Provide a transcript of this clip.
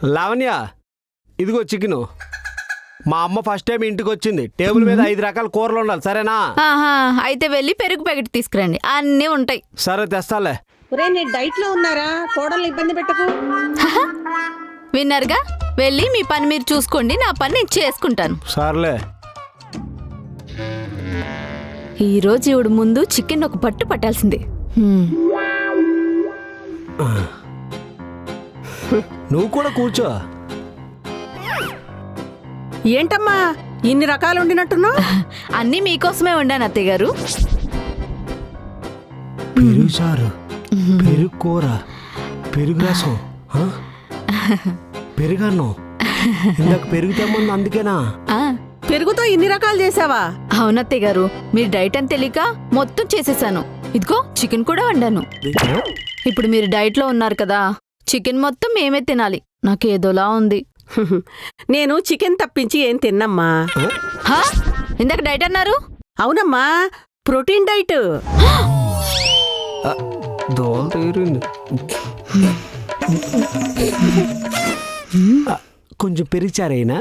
లావణ్య, ఇదిగో చికెను. మా అమ్మ ఫస్ట్ టైం ఇంటికి వచ్చింది. టేబుల్ మీద 5 రకాల కూరలు ఉండాలి, సరేనా? ఆహా, అయితే వెళ్ళి పెరుగు ప్యాకెట్ తీసుకురండి, అన్నీ ఉంటాయి. సరే తెస్తాలే. ఒరే, నీ డైట్ లో ఉన్నారా? కోడల్ని ఇబ్బంది పెట్టకు. విన్నారుగా, వెళ్ళి మీ పని మీరు చూసుకోండి, నా పని నేను చేసుకుంటాను. సర్లే. ఈ రోజు ఇవిడు ముందు చికెన్ ఒక పట్టు పట్టాల్సిందే. నువ్వు కూడా కూర్చో. ఏంటమ్మా ఇన్ని రకాలు వండినట్టున్నావు? అన్నీ మీకోసమే వండాను అత్తయ్య గారు. పెరుగు చారు, పెరుగు కూర, పెరుగు రసం, పెరుగన్నం. ఇందాక పెరుగు తెమ్మంది అందుకేనా? పెరుగుతో ఇన్ని రకాలు చేసావా? అవునత్తయ్య గారు, మీరు డైట్ అని తెలియక మొత్తం చేసేసాను. ఇదిగో చికెన్ కూడా వండాను. ఇప్పుడు మీరు డైట్ లో ఉన్నారు కదా, చికెన్ మొత్తం మేమే తినాలి. నాకేదోలా ఉంది. నేను చికెన్ తప్పించి ఏం తిన్నమ్మా. హా? ఇందాక డైట్ అన్నారు? అవునమ్మా, ప్రోటీన్ డైట్. దోల తీరింది. కొంచెం పెరిచారైనా